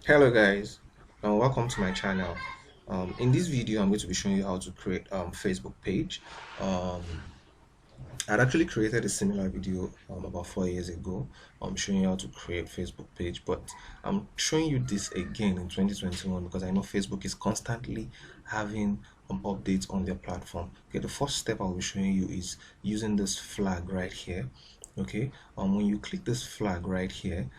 Hello guys, welcome to my channel. In this video I'm going to be showing you how to create Facebook page. um, I'd actually created a similar video about 4 years ago showing you how to create Facebook page, but I'm showing you this again in 2021 because I know Facebook is constantly having updates on their platform. Okay, the first step I'll be showing you is using this flag right here. Okay, when you click this flag right here,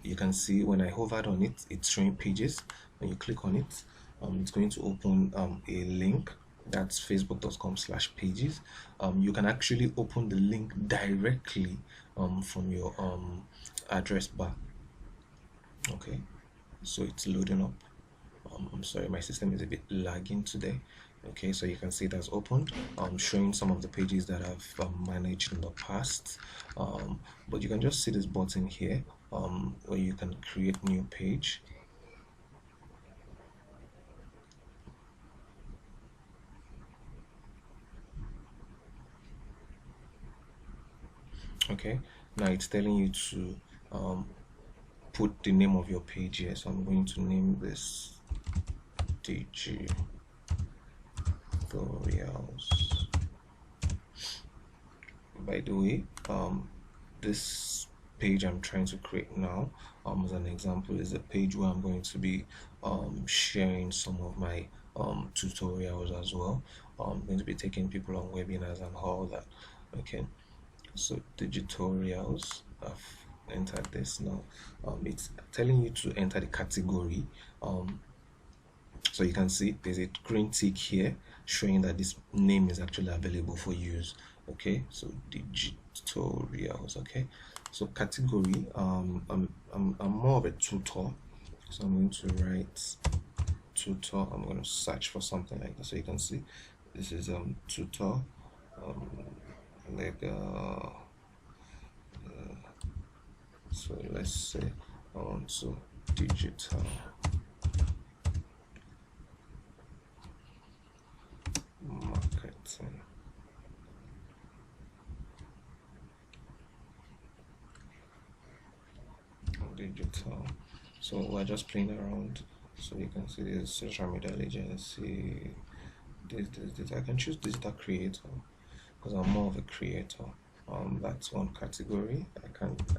you can see when I hovered on it, it's showing pages. When you click on it, it's going to open a link. That's facebook.com/pages. You can actually open the link directly from your address bar. Okay, so it's loading up. I'm sorry, my system is a bit lagging today. Okay, so you can see it has opened, showing some of the pages that I've managed in the past. But you can just see this button here where you can create new page. Okay, now it's telling you to put the name of your page here, so I'm going to name this DG tutorials. By the way, this page I'm trying to create now, as an example, is a page where I'm going to be sharing some of my tutorials as well. I'm going to be taking people on webinars and all that. Okay, so the tutorials, I've entered this now. It's telling you to enter the category. So you can see there's a green tick here showing that this name is actually available for use. Okay, so the tutorials. Okay, so category, I'm more of a tutor, so I'm going to write tutor. I'm going to search for something like this. So you can see this is tutor, um like so let's say I want to digital marketing. Digital. So we're just playing around. So you can see this social media agency. This. I can choose digital creator because I'm more of a creator. That's one category. I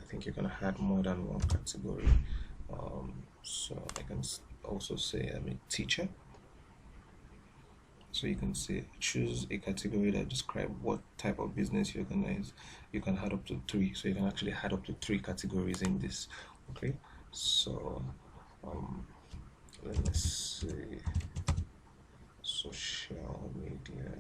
think you can add more than one category. So I can also say I'm a teacher. So you can say choose a category that describe what type of business you organize. You can add up to three, so you can actually add up to three categories in this. Okay, so um let me see, social media,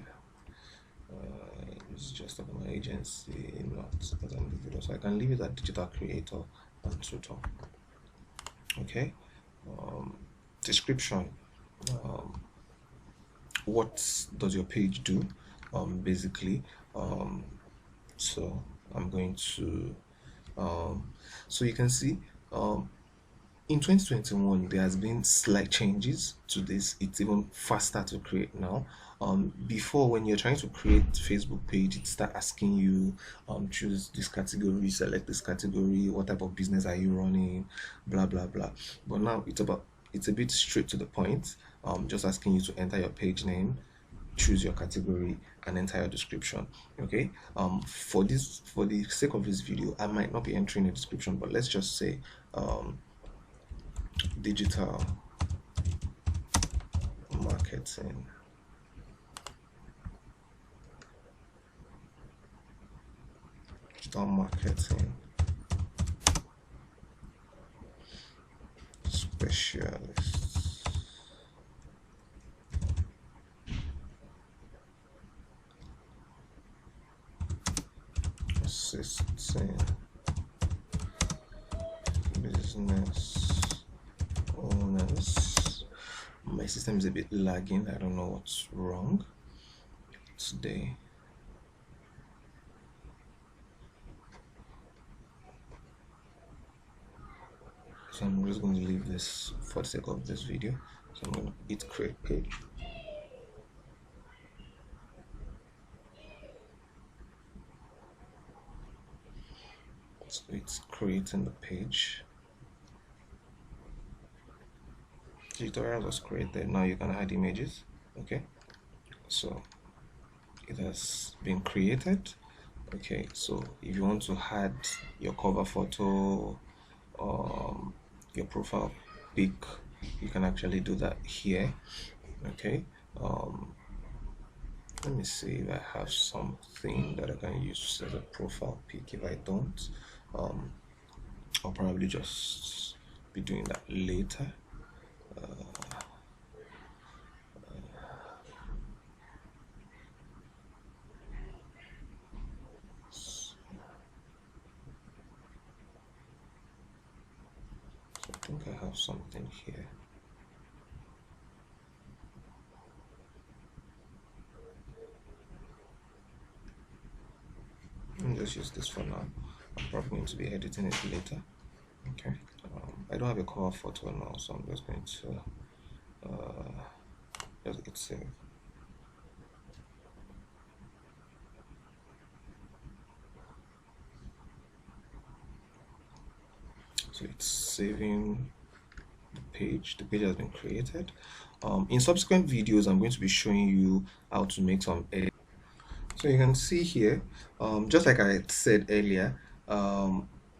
it's just about my agency, not as an individual, so I can leave it at digital creator and tutor. Okay, um description, um what does your page do, basically. um so I'm going to so you can see, um in 2021 there has been slight changes to this. It's even faster to create now. Before, when you're trying to create Facebook page, it start asking you choose this category, select this category, what type of business are you running, blah blah blah. But now it's a bit straight to the point, just asking you to enter your page name, choose your category, and enter your description. Okay, for the sake of this video, I might not be entering a description, but let's just say digital marketing. Digital marketing specialists. Assisting business owners. My system is a bit lagging. I don't know what's wrong today. So I'm just going to leave this for the sake of this video. So I'm going to hit create page. So it's creating the page. tutorial was created. Now you can add images. Okay, so it has been created. Okay, so if you want to add your cover photo, your profile pic, you can actually do that here. Okay, um let me see if I have something that I can use as a profile pic. If I don't, um I'll probably just be doing that later. So I think I have something here. Let me just use this for now. I'm probably going to be editing it later. Okay, I don't have a cover photo now, so I'm just going to just hit save. So it's saving the page. The page has been created. In subsequent videos, I'm going to be showing you how to make some edits. So you can see here, just like I said earlier,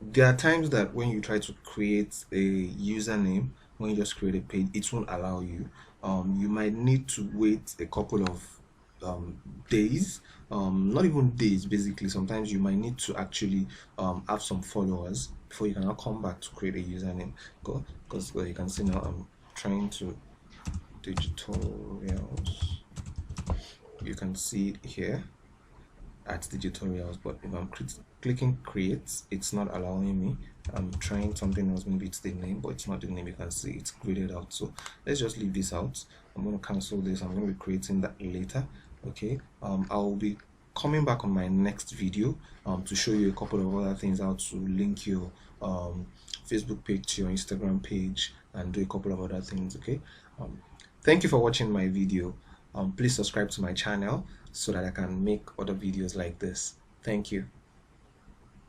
there are times that when you try to create a username, when you just create a page, it won't allow you. You might need to wait a couple of days, not even days, basically. Sometimes you might need to actually have some followers before you can now come back to create a username. Because you can see now I'm trying to tutorials. You can see it here at the tutorials, but if I'm clicking create, it's not allowing me. I'm trying something else, maybe it's the name, but it's not the name. You can see it's graded out, so let's just leave this out. I'm going to cancel this. I'm going to be creating that later. Okay, I'll be coming back on my next video to show you a couple of other things, how to link your Facebook page to your Instagram page and do a couple of other things. Okay, thank you for watching my video. Please subscribe to my channel so that I can make other videos like this. Thank you.